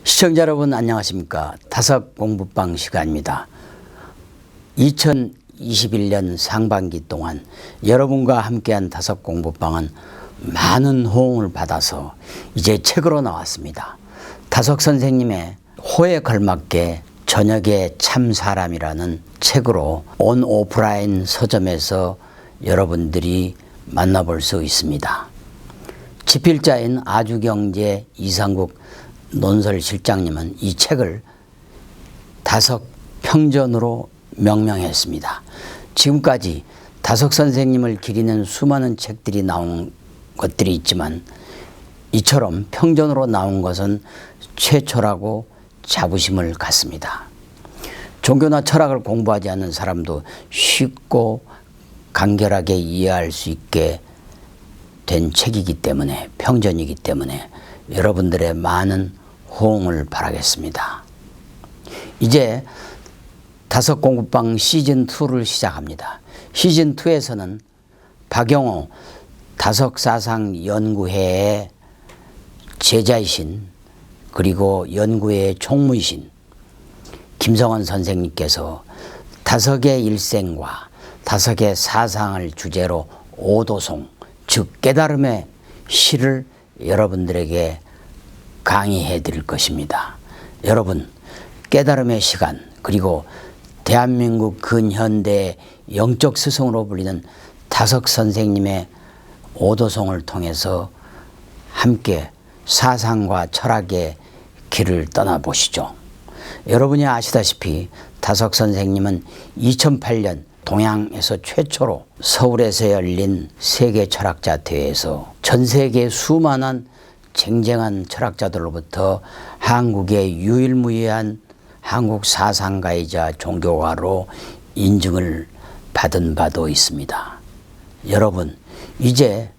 시청자 여러분 안녕하십니까. 다섯 공부방 시간입니다. 2021년 상반기 동안 여러분과 함께한 다섯 공부방은 많은 호응을 받아서 이제 책으로 나왔습니다. 다섯 선생님의 호에 걸맞게 저녁의 참 사람이라는 책으로 온 오프라인 서점에서 여러분들이 만나볼 수 있습니다. 집필자인 아주경제 이상국 논설실장님은 이 책을 다섯 평전으로 명명했습니다. 지금까지 다섯 선생님을 기리는 수많은 책들이 나온 것들이 있지만 이처럼 평전으로 나온 것은 최초라고 자부심을 갖습니다. 종교나 철학을 공부하지 않는 사람도 쉽고 간결하게 이해할 수 있게 된 책이기 때문에, 평전이기 때문에 여러분들의 많은 호응을 바라겠습니다. 이제 다섯 공부방 시즌2를 시작합니다. 시즌2에서는 박영호 다섯사상연구회의 제자이신, 그리고 연구회의 총무이신 김성원 선생님께서 다섯의 일생과 다섯의 사상을 주제로 오도송, 즉 깨달음의 시를 여러분들에게 강의해 드릴 것입니다. 여러분, 깨달음의 시간, 그리고 대한민국 근현대의 영적 스승으로 불리는 다섯 선생님의 오도송을 통해서 함께 사상과 철학의 길을 떠나보시죠. 여러분이 아시다시피 다섯 선생님은 2008년 동양에서 최초로 서울에서 열린 세계 철학자 대회에서 전 세계 수많은 쟁쟁한 철학자들로부터 한국의 유일무이한 한국 사상가이자 종교가로 인증을 받은 바도 있습니다. 여러분, 이제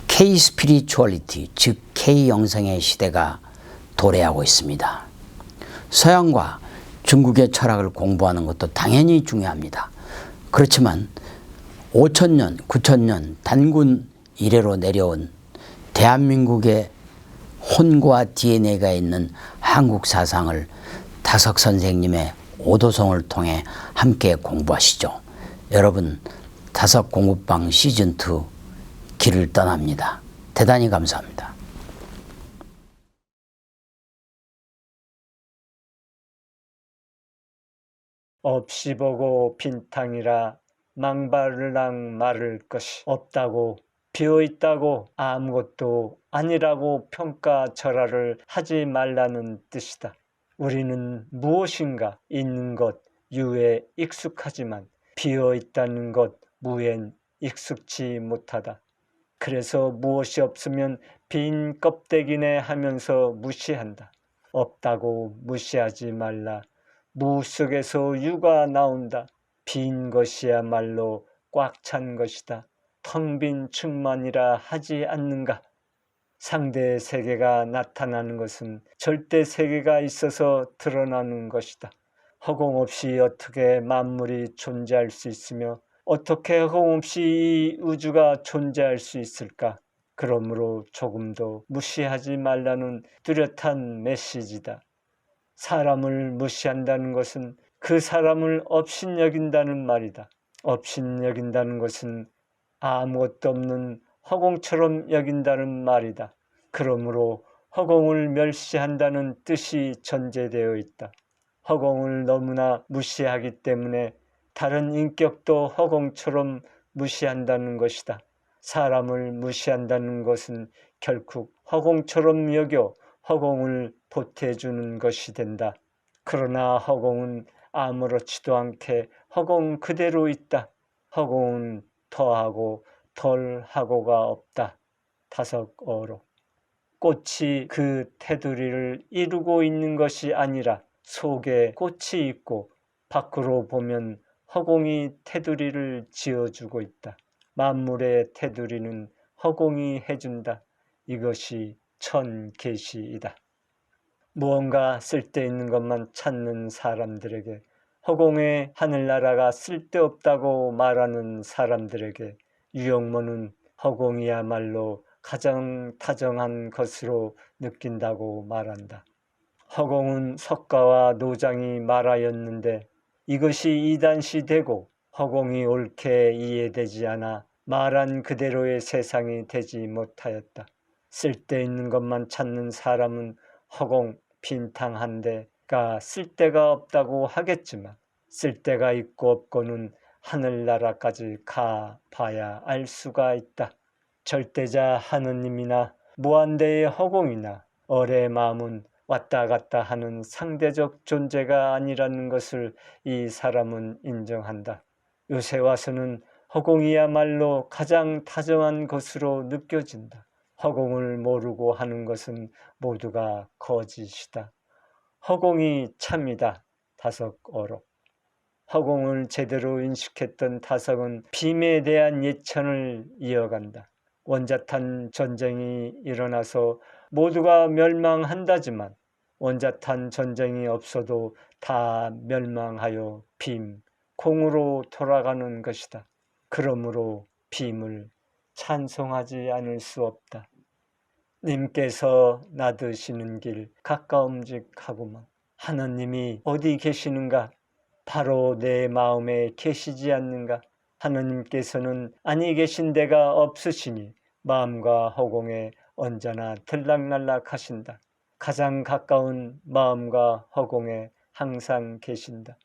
K-스피리추얼리티, 즉 K-영성의 시대가 도래하고 있습니다. 서양과 중국의 철학을 공부하는 것도 당연히 중요합니다. 그렇지만 5,000년, 9,000년 단군 이래로 내려온 대한민국의 혼과 DNA가 있는 한국 사상을 다섯 선생님의 오도송을 통해 함께 공부하시죠. 여러분, 다섯 공부방 시즌2 길을 떠납니다. 대단히 감사합니다. 없이 보고 빈탕이라 망발랑 말을 것이 없다고, 비어있다고, 아무것도 아니라고 평가절하를 하지 말라는 뜻이다. 우리는 무엇인가 있는 것 유에 익숙하지만 비어있다는 것 무엔 익숙치 못하다. 그래서 무엇이 없으면 빈 껍데기네 하면서 무시한다. 없다고 무시하지 말라. 무 속에서 유가 나온다. 빈 것이야말로 꽉 찬 것이다. 텅 빈 충만이라 하지 않는가? 상대 세계가 나타나는 것은 절대 세계가 있어서 드러나는 것이다. 허공 없이 어떻게 만물이 존재할 수 있으며 어떻게 허공 없이 이 우주가 존재할 수 있을까? 그러므로 조금도 무시하지 말라는 뚜렷한 메시지다. 사람을 무시한다는 것은 그 사람을 업신여긴다는 말이다. 업신여긴다는 것은 아무것도 없는 허공처럼 여긴다는 말이다. 그러므로 허공을 멸시한다는 뜻이 전제되어 있다. 허공을 너무나 무시하기 때문에 다른 인격도 허공처럼 무시한다는 것이다. 사람을 무시한다는 것은 결국 허공처럼 여겨 허공을 보태주는 것이 된다. 그러나 허공은 아무렇지도 않게 허공 그대로 있다. 허공은 더하고 덜하고가 없다. 다섯어로. 꽃이 그 테두리를 이루고 있는 것이 아니라 속에 꽃이 있고 밖으로 보면 허공이 테두리를 지어주고 있다. 만물의 테두리는 허공이 해준다. 이것이 천계시이다. 무언가 쓸데있는 것만 찾는 사람들에게, 허공의 하늘나라가 쓸데없다고 말하는 사람들에게 유영모는 허공이야말로 가장 다정한 것으로 느낀다고 말한다. 허공은 석가와 노장이 말하였는데 이것이 이단시 되고 허공이 옳게 이해되지 않아 말한 그대로의 세상이 되지 못하였다. 쓸데있는 것만 찾는 사람은 허공 빈탕한 데가 쓸데가 없다고 하겠지만 쓸데가 있고 없고는 하늘나라까지 가봐야 알 수가 있다. 절대자 하느님이나 무한대의 허공이나 어의 마음은 왔다 갔다 하는 상대적 존재가 아니라는 것을 이 사람은 인정한다. 요새 와서는 허공이야말로 가장 다정한 것으로 느껴진다. 허공을 모르고 하는 것은 모두가 거짓이다. 허공이 참이다. 다섯어록. 허공을 제대로 인식했던 다섯은 빔에 대한 예천을 이어간다. 원자탄 전쟁이 일어나서 모두가 멸망한다지만 원자탄 전쟁이 없어도 다 멸망하여 빔, 공으로 돌아가는 것이다. 그러므로 빔을 찬송하지 않을 수 없다. 님께서 놔두시는 길 가까움직하구만. 하느님이 어디 계시는가? 바로 내 마음에 계시지 않는가? 하느님께서는 아니 계신 데가 없으시니 마음과 허공에 언제나 들락날락 하신다. 가장 가까운 마음과 허공에 항상 계신다.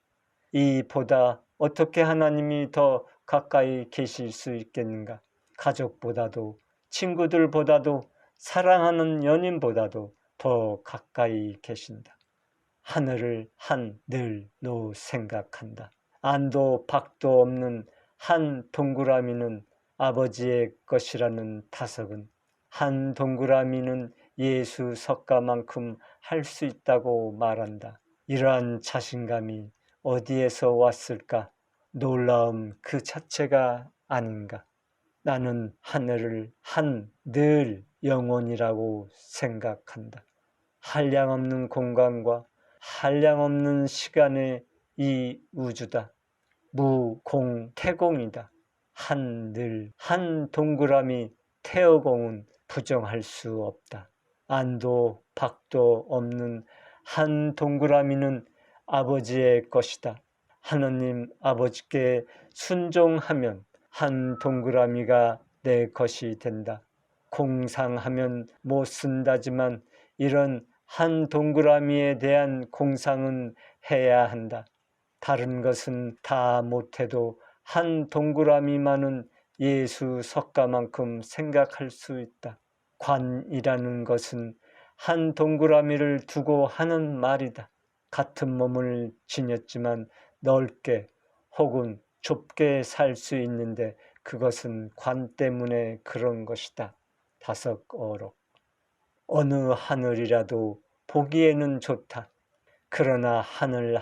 이보다 어떻게 하나님이 더 가까이 계실 수 있겠는가? 가족보다도 친구들보다도 사랑하는 연인보다도 더 가까이 계신다. 하늘을 한늘로 생각한다. 안도 박도 없는 한 동그라미는 아버지의 것이라는 다석은 한 동그라미는 예수 석가만큼 할 수 있다고 말한다. 이러한 자신감이 어디에서 왔을까? 놀라움 그 자체가 아닌가? 나는 하늘을 한늘 영혼이라고 생각한다. 한량없는 공간과 한량없는 시간의 이 우주다. 무공태공이다. 한늘, 한 동그라미 태어공은 부정할 수 없다. 안도 박도 없는 한 동그라미는 아버지의 것이다. 하느님 아버지께 순종하면 한 동그라미가 내 것이 된다. 공상하면 못 쓴다지만 이런 한 동그라미에 대한 공상은 해야 한다. 다른 것은 다 못해도 한 동그라미만은 예수 석가만큼 생각할 수 있다. 관이라는 것은 한 동그라미를 두고 하는 말이다. 같은 몸을 지녔지만 넓게 혹은 좁게 살 수 있는데 그것은 관 때문에 그런 것이다. 다섯어록. 어느 하늘이라도 보기에는 좋다. 그러나 하늘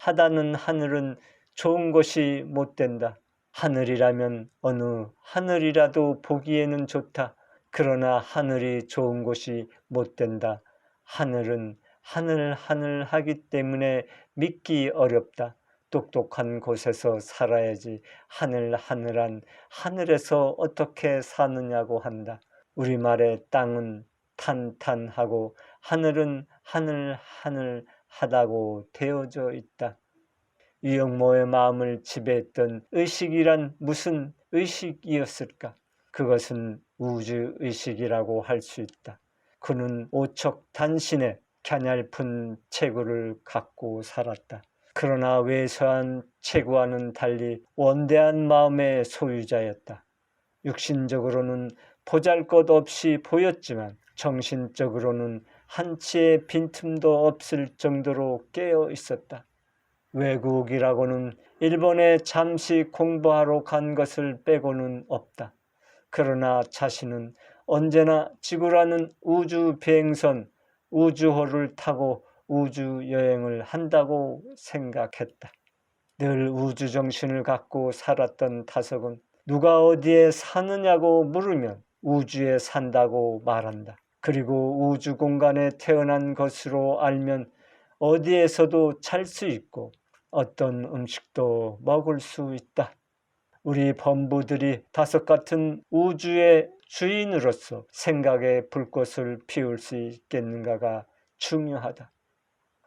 하다는 하늘은 좋은 것이 못 된다. 하늘이라면 어느 하늘이라도 보기에는 좋다. 그러나 하늘이 좋은 것이 못 된다. 하늘은 하늘 하기 때문에 믿기 어렵다. 똑똑한 곳에서 살아야지 하늘한 하늘에서 어떻게 사느냐고 한다. 우리말의 땅은 탄탄하고 하늘은 하늘 하다고 되어져 있다. 유영모의 마음을 지배했던 의식이란 무슨 의식이었을까? 그것은 우주의식이라고 할 수 있다. 그는 오척단신의 갸냘픈 체구를 갖고 살았다. 그러나 왜소한 체구와는 달리 원대한 마음의 소유자였다. 육신적으로는 보잘것없이 보였지만 정신적으로는 한치의 빈틈도 없을 정도로 깨어 있었다. 외국이라고는 일본에 잠시 공부하러 간 것을 빼고는 없다. 그러나 자신은 언제나 지구라는 우주 비행선 우주호를 타고 우주 여행을 한다고 생각했다. 늘 우주 정신을 갖고 살았던 다석은 누가 어디에 사느냐고 물으면 우주에 산다고 말한다. 그리고 우주 공간에 태어난 것으로 알면 어디에서도 잘 수 있고 어떤 음식도 먹을 수 있다. 우리 범부들이 다섯 같은 우주의 주인으로서 생각의 불꽃을 피울 수 있겠는가가 중요하다.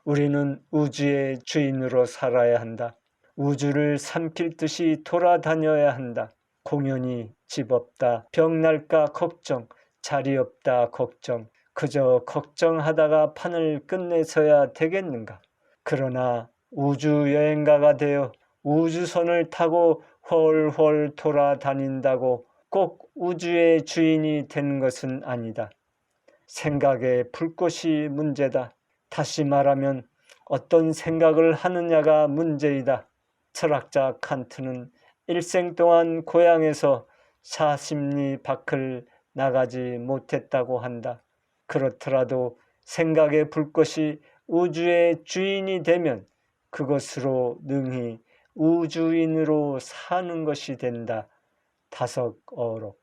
우리는 우주의 주인으로 살아야 한다. 우주를 삼킬 듯이 돌아다녀야 한다. 공연히 집 없다, 병 날까 걱정, 자리 없다 걱정, 그저 걱정하다가 판을 끝내서야 되겠는가. 그러나 우주 여행가가 되어 우주선을 타고 훨훨 돌아다닌다고 꼭 우주의 주인이 되는 것은 아니다. 생각의 불꽃이 문제다. 다시 말하면 어떤 생각을 하느냐가 문제이다. 철학자 칸트는 일생 동안 고향에서 40리 밖을 나가지 못했다고 한다. 그렇더라도 생각의 불꽃이 우주의 주인이 되면 그것으로 능히 우주인으로 사는 것이 된다. 다석어록.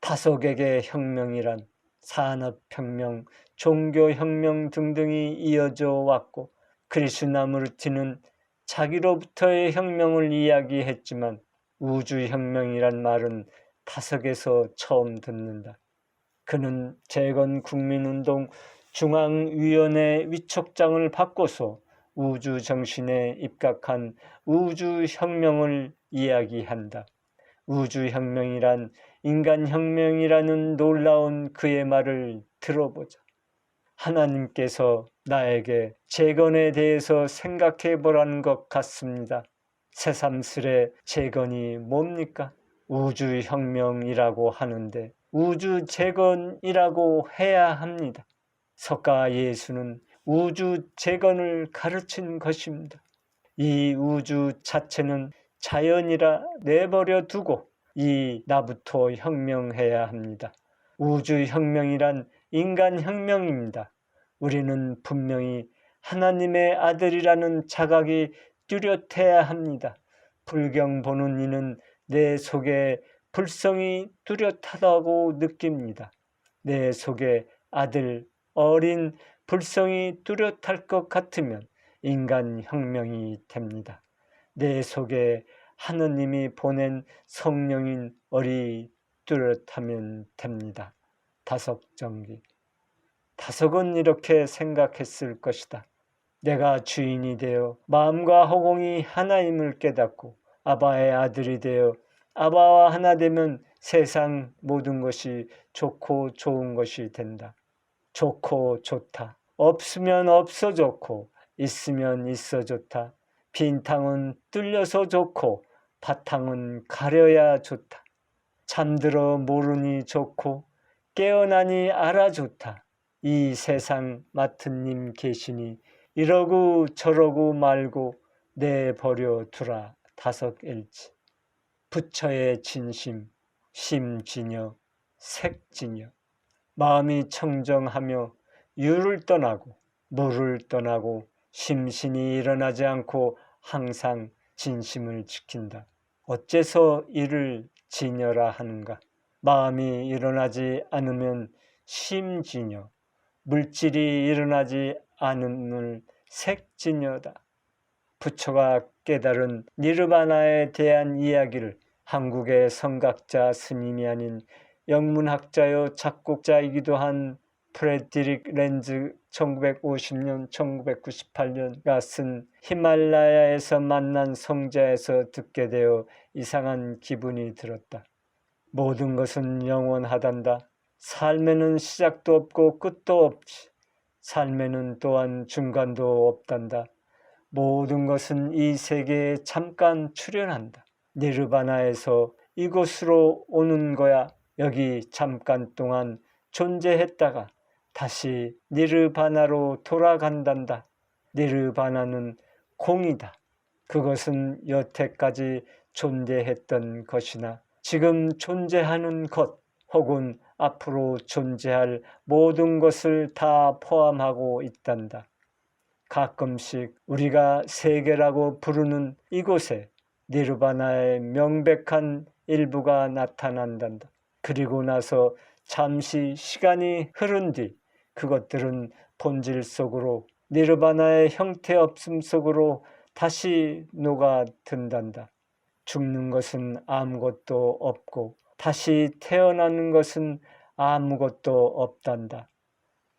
다석에게 혁명이란 산업혁명, 종교혁명 등등이 이어져 왔고 크리슈나무르티는 자기로부터의 혁명을 이야기했지만 우주혁명이란 말은 다석에서 처음 듣는다. 그는 재건국민운동 중앙위원회 위촉장을 바꿔서 우주정신에 입각한 우주혁명을 이야기한다. 우주혁명이란 인간혁명이라는 놀라운 그의 말을 들어보자. 하나님께서 나에게 재건에 대해서 생각해 보라는 것 같습니다. 새삼스레 재건이 뭡니까? 우주혁명이라고 하는데 우주 재건이라고 해야 합니다. 석가 예수는 우주 재건을 가르친 것입니다. 이 우주 자체는 자연이라 내버려 두고 이 나부터 혁명해야 합니다. 우주혁명이란 인간혁명입니다. 우리는 분명히 하나님의 아들이라는 자각이 뚜렷해야 합니다. 불경 보는 이는 내 속에 불성이 뚜렷하다고 느낍니다. 내 속에 아들, 어린 불성이 뚜렷할 것 같으면 인간혁명이 됩니다. 내 속에 하느님이 보낸 성령인 어리 뚜렷하면 됩니다. 다석정기. 다석은 이렇게 생각했을 것이다. 내가 주인이 되어 마음과 허공이 하나임을 깨닫고 아바의 아들이 되어 아바와 하나 되면 세상 모든 것이 좋고 좋은 것이 된다. 좋고 좋다. 없으면 없어 좋고 있으면 있어 좋다. 빈 탕은 뚫려서 좋고 바탕은 가려야 좋다. 잠들어 모르니 좋고 깨어나니 알아 좋다. 이 세상 맡은 님 계시니 이러고 저러고 말고 내버려 두라. 다석일치. 부처의 진심, 심진여, 색진여. 마음이 청정하며 유를 떠나고 물을 떠나고 심신이 일어나지 않고 항상 진심을 지킨다. 어째서 이를 진여라 하는가? 마음이 일어나지 않으면 심진여, 물질이 일어나지 않음을 색진여다. 부처가 깨달은 니르바나에 대한 이야기를 한국의 성각자 스님이 아닌 영문학자요 작곡자이기도 한 프레드릭 렌즈 1950년 1998년가 쓴 히말라야에서 만난 성자에서 듣게 되어 이상한 기분이 들었다. 모든 것은 영원하단다. 삶에는 시작도 없고 끝도 없지. 삶에는 또한 중간도 없단다. 모든 것은 이 세계에 잠깐 출현한다. 니르바나에서 이곳으로 오는 거야. 여기 잠깐 동안 존재했다가 다시 니르바나로 돌아간단다. 니르바나는 공이다. 그것은 여태까지 존재했던 것이나 지금 존재하는 것 혹은 앞으로 존재할 모든 것을 다 포함하고 있단다. 가끔씩 우리가 세계라고 부르는 이곳에 니르바나의 명백한 일부가 나타난단다. 그리고 나서 잠시 시간이 흐른 뒤 그것들은 본질 속으로 니르바나의 형태 없음 속으로 다시 녹아든단다. 죽는 것은 아무것도 없고 다시 태어나는 것은 아무것도 없단다.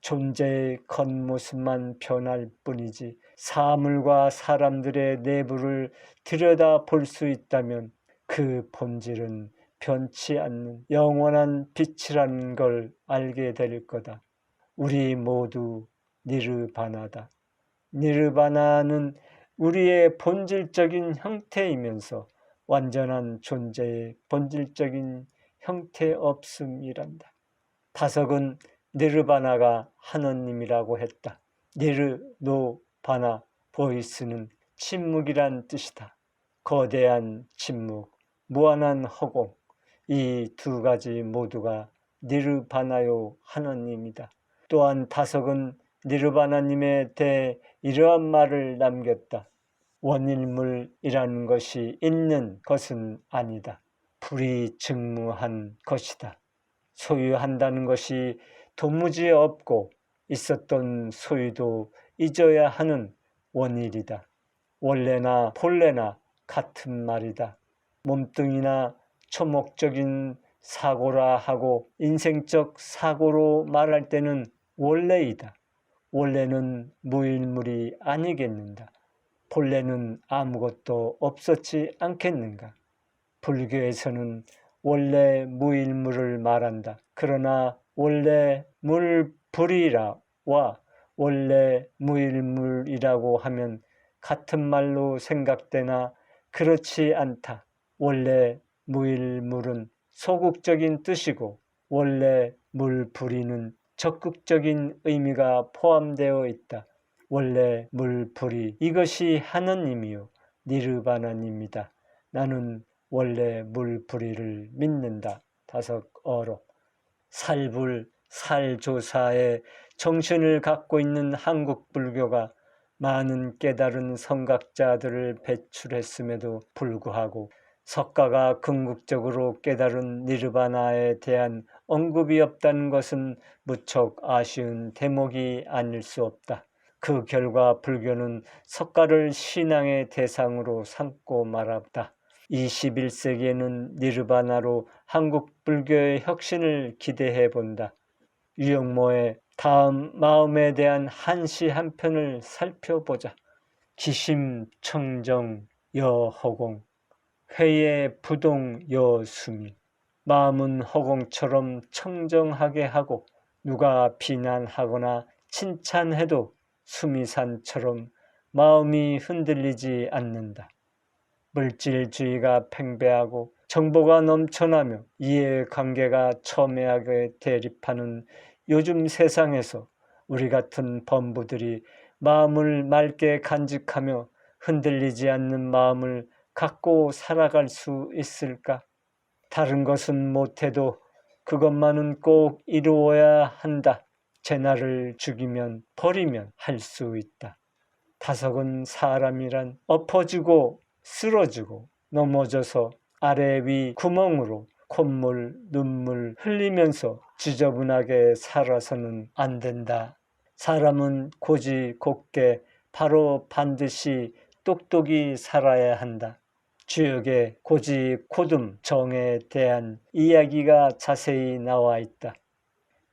존재의 겉모습만 변할 뿐이지 사물과 사람들의 내부를 들여다 볼 수 있다면 그 본질은 변치 않는 영원한 빛이라는 걸 알게 될 거다. 우리 모두 니르바나다. 니르바나는 우리의 본질적인 형태이면서 완전한 존재의 본질적인 형태 없음이란다. 다석은 니르바나가 하느님이라고 했다. 니르, 노, 바나, 보이스는 침묵이란 뜻이다. 거대한 침묵, 무한한 허공, 이 두 가지 모두가 니르바나요 하느님이다. 또한 다석은 니르바나님에 대해 이러한 말을 남겼다. 원일물이라는 것이 있는 것은 아니다. 불이증무한 것이다. 소유한다는 것이 도무지 없고 있었던 소유도 잊어야 하는 원일이다. 원래나 본래나 같은 말이다. 몸뚱이나 초목적인 사고라 하고 인생적 사고로 말할 때는 원래이다. 원래는 무일물이 아니겠는가? 본래는 아무것도 없었지 않겠는가? 불교에서는 원래 무일물을 말한다. 그러나 원래 물불이라와 원래 무일물이라고 하면 같은 말로 생각되나 그렇지 않다. 원래 무일물은 소극적인 뜻이고 원래 물불이는 적극적인 의미가 포함되어 있다. 원래 물불이 이것이 하느님이요 니르바나님이다. 나는 원래 물불이를 믿는다. 다석어록. 살불, 살조사의 정신을 갖고 있는 한국 불교가 많은 깨달은 성각자들을 배출했음에도 불구하고 석가가 궁극적으로 깨달은 니르바나에 대한 언급이 없다는 것은 무척 아쉬운 대목이 아닐 수 없다. 그 결과 불교는 석가를 신앙의 대상으로 삼고 말았다. 21세기에는 니르바나로 한국 불교의 혁신을 기대해 본다. 유영모의 다음 마음에 대한 한시 한 편을 살펴보자. 기심청정 여허공, 회의 부동 여수미. 마음은 허공처럼 청정하게 하고 누가 비난하거나 칭찬해도 수미산처럼 마음이 흔들리지 않는다. 물질주의가 팽배하고 정보가 넘쳐나며 이해관계가 첨예하게 대립하는 요즘 세상에서 우리 같은 범부들이 마음을 맑게 간직하며 흔들리지 않는 마음을 갖고 살아갈 수 있을까? 다른 것은 못해도 그것만은 꼭 이루어야 한다. 제 나를 죽이면 버리면 할 수 있다. 다석은 사람이란 엎어지고 쓰러지고 넘어져서 아래 위 구멍으로 콧물, 눈물 흘리면서 지저분하게 살아서는 안 된다. 사람은 고지 곱게 바로 반드시 똑똑히 살아야 한다. 주역의 고지 고듬 정에 대한 이야기가 자세히 나와 있다.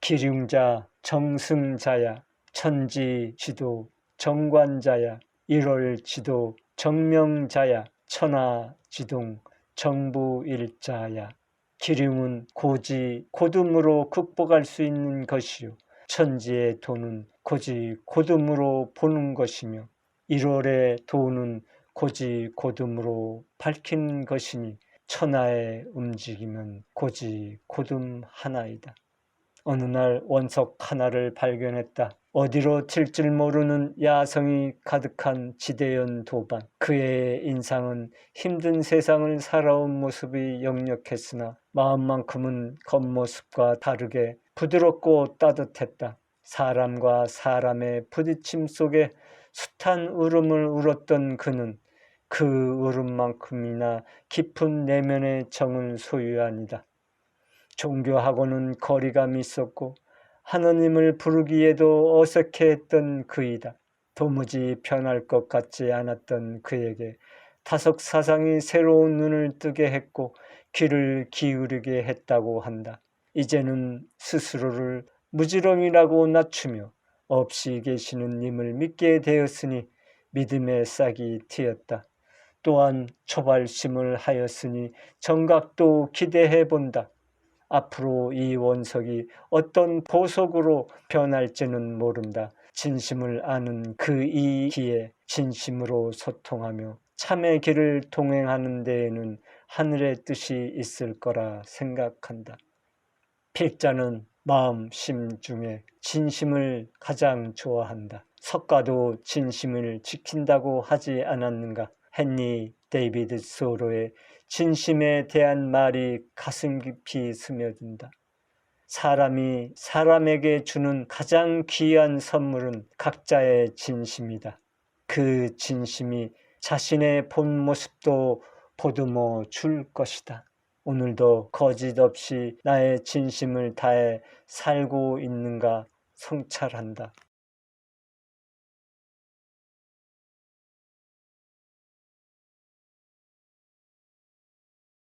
기륭자 정승자야, 천지지도 정관자야, 일월지도 정명자야, 천하지동 정부일자야. 기륭은 고지 고듬으로 극복할 수 있는 것이요 천지의 도는 고지 고듬으로 보는 것이며 일월의 도는 고지 고듬으로 밝힌 것이니 천하의 움직임은 고지 고듬 하나이다. 어느 날 원석 하나를 발견했다. 어디로 튈 줄 모르는 야성이 가득한 지대연 도반. 그의 인상은 힘든 세상을 살아온 모습이 역력했으나 마음만큼은 겉모습과 다르게 부드럽고 따뜻했다. 사람과 사람의 부딪힘 속에 숱한 울음을 울었던 그는 그 울음만큼이나 깊은 내면의 정을 소유하니다. 종교하고는 거리감이 있었고 하느님을 부르기에도 어색해했던 그이다. 도무지 변할 것 같지 않았던 그에게 다석 사상이 새로운 눈을 뜨게 했고 귀를 기울이게 했다고 한다. 이제는 스스로를 무지렁이라고 낮추며 없이 계시는 님을 믿게 되었으니 믿음의 싹이 트였다. 또한 초발심을 하였으니 정각도 기대해 본다. 앞으로 이 원석이 어떤 보석으로 변할지는 모른다. 진심을 아는 그 이기에 진심으로 소통하며 참의 길을 동행하는 데에는 하늘의 뜻이 있을 거라 생각한다. 필자는 마음, 심 중에 진심을 가장 좋아한다. 석가도 진심을 지킨다고 하지 않았는가? 헨리 데이비드 소로의 진심에 대한 말이 가슴 깊이 스며든다. 사람이 사람에게 주는 가장 귀한 선물은 각자의 진심이다. 그 진심이 자신의 본 모습도 보듬어 줄 것이다. 오늘도 거짓 없이 나의 진심을 다해 살고 있는가 성찰한다.